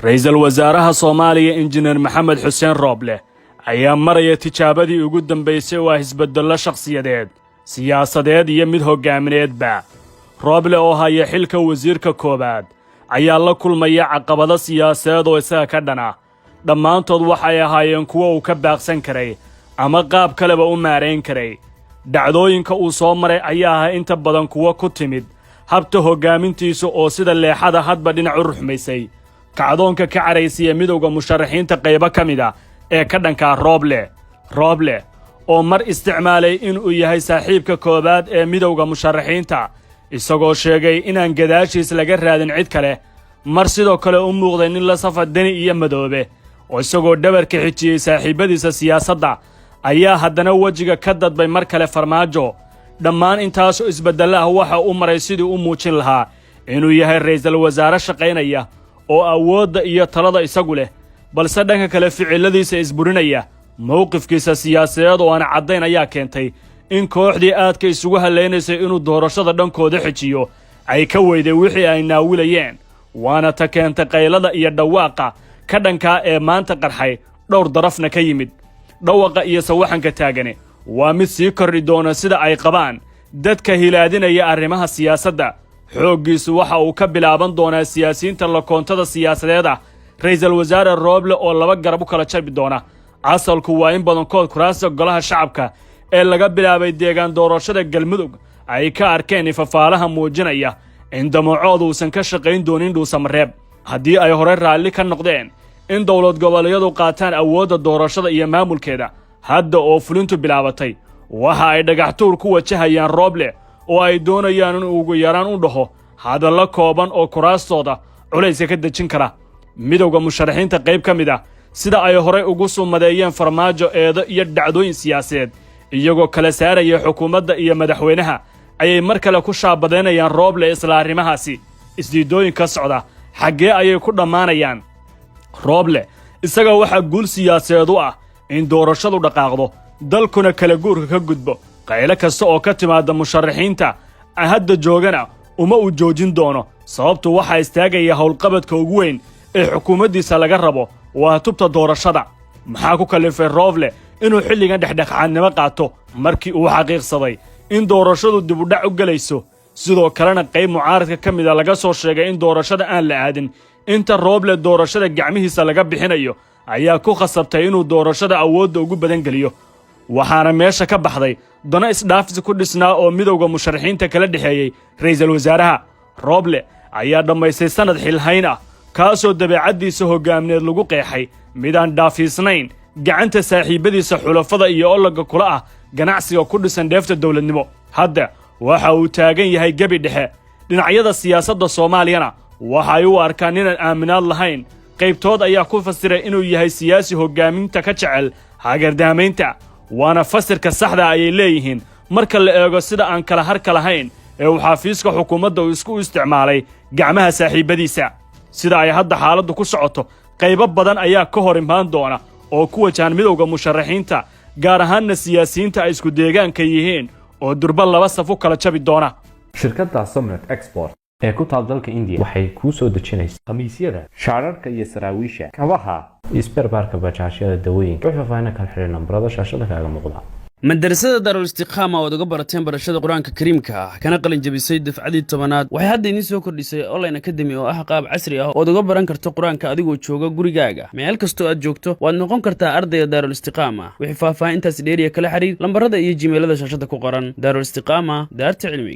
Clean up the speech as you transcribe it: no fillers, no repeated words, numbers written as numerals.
ra'iisul wasaaraha Soomaaliya Injineer Maxamed Xuseen Rooble ayaa maraya tijaabadii ugu dambeysay oo isbeddello shakhsiyadeed, siyaasadeed iyo mid hoggaamineedba. Rooble oo haya xilka wasiirka koobaad ayaa la kulmaya caqabado siyaasadeed oo isaga ka dhana. Dhammaantood waxay ahaayeen kuwo uu ka baaqsan karay ama qaab kaleba u maareyn karay. Dhacdooyinka uu soo maray ayaa ahaa inta badan kuwo ku timid habta hoggaamintiisa oo sida leexada hadba dhinac u ruxmaysay. kacdoonka ka caraysiya midowga musharaxiinta qaybo ka mid ah ee ka dhanka Rooble oo mar isticmaalay inuu yahay saaxiibka koobaad ee midowga musharaxiinta, isagoo sheegay inaan gadaashiis laga raadin cid kale. Mar sidoo kale u muuqday nin la safar Deni iyo Madoobe oo isagoo dhabarka xijiyey saaxiibadiisa siyaasadda ayaa haddana wejiga ka dadbay mar kale Farmaajo. Dhammaan intaasoo isbeddelo ah waxa uu maray sidii u muujin lahaa inuu yahay ra'iisul wasaare shaqaynaya oo awoodda iyo talada isagu leh, balse dhanka kale ficiladiisa isburinaya. Mowqifkiisa siyaasadeed oo aan caddayn ayaa keentay in kooxdii aadka isugu haleynaysay inuu doorashada dhankooda xijiyo ay ka weyday wixii ay naawilayeen, waana ta keentay qaylada iyo dhawaaqa ka dhankaa ee maanta qarxay dhowr darafna ka yimid. Dhawaqa iyo sawaxanka taagane waa mid sii kordhi doona sida ay qabaan dadka hilaadinaya arrimaha siyaasadda. xooggiisu waxa uu ka bilaaban doonaa siyaasiyiinta lakoontada siyaasadeed ah. ra'iisul wasaare Rooble oo laba garab u kala jabi doona. Asalku waa in badankood kuraasta golaha shacabka ee laga bilaabay deegaan doorashada Galmudug ay ka arkeen ifafaalaha muujinaya in damacoodu uusan ka shaqayn doonin dhuusamareeb. Haddii ay hore raalli ka noqdeen in dowlad goboleedyadu qaataan awoodda doorashada iyo maamulkeeda, hadda oo fulintu bilaabatay waxa ay dhagaxtuur ku wajahayaan Rooble oo ay doonayaan in ugu yaraan u dhaho hadallo kooban oo kuraastooda culayska ka dejin kara. midowga musharaxiinta qayb ka mid ah sida ay horey ugu sumadeeyeen Farmaajo eedo iyo dhacdooyin siyaasadeed iyagoo kala saaraya xukuumadda iyo madaxweynaha ayay mar kale ku shaabadeynayaan Rooble isla arrimahaasi. Isdiidooyinka socda xaggee ayay ku dhammaanayaan? Rooble isaga waxaa guul siyaasadeed u ah in doorashadu dhaqaaqdo, dalkuna kala guurka ka gudbo. qaylo kasta oo ka timaada musharaxiinta hadda joogana uma uu joojin doono, sababtu waxaa istaagaya howlqabadka ugu weyn ee xukuumaddiisa laga rabo waa tubta doorashada. maxaa ku kalifay Rooble inuu xilligan dhexdhexaadnimo qaato markii uu xaqiiqsaday in doorashadu dib u dhac u galayso? sidoo kalena qayb mucaaradka ka mid a laga soo sheegay in doorashada aan la aadin inta Rooble doorashada gacmihiisa laga bixinayo ayaa ku khasabtay inuu doorashada awoodda ugu badan geliyo. waxaana meesha ka baxday dano isdhaafsi ku dhisnaa oo midowga musharaxiinta kala dhexeeyey ra'iisul wasaaraha. Rooble ayaa dhammaystay sanad xilhayn ah kaasoo dabeecaddiisa hoggaamineed lagu qeexay midaan dhaafiisnayn gacanta saaxiibadiisa xulafada iyo ologga kula ah ganacsiga ku dhisan dheefta dowladnimo. hadda waxa uu taagan yahay gebi dhexe. dhinacyada siyaasadda Soomaaliyana waxa ay u arkaan inaan aaminaad lahayn. qaybtood ayaa ku fasiray inuu yahay siyaasi hoggaaminta ka jecel hagardaamaynta, waana fasirka saxda ayay leeyihiin marka la eego sida aan kala harka lahayn ee uu xafiiska xukuumadda uu isku isticmaalay gacmaha saaxiibadiisa. sida ay hadda xaaladdu ku socoto, qaybo badan ayaa ka hor imaan doona oo ku wajahan midowga musharaxiinta, gaar ahaanna siyaasiyiinta ay isku deegaanka yihiin oo durba laba saf u kala jabi doona. shirkadda Somnet Export ee ku taal dalka India waxay ku soo dejinaysaa khamiisyada, shaararka iyo saraawiisha, kabaha, isberbaarka bajaajyada, dawooyinka. faahfaahin kala xiriir nambarada shaashada kaaga muuqda. madarasada Darul Istiqama oo uga barateen barashada Quraanka Kariimka ah kana qalin jabisay dafcadii 10aad waxay hadda idin soo kordhisay online academy oo ah qaab casri ah oo uga baran karto Quraanka adigoo jooga gurigaaga. meel kasta aad joogto waad noqon kartaa ardayga Darul Istiqama. wixii faahfaahintaas dheeriya kala xiriir lambarada iyo gmailada shaashada ku qoran. Darul Istiqama daarta cilmiga.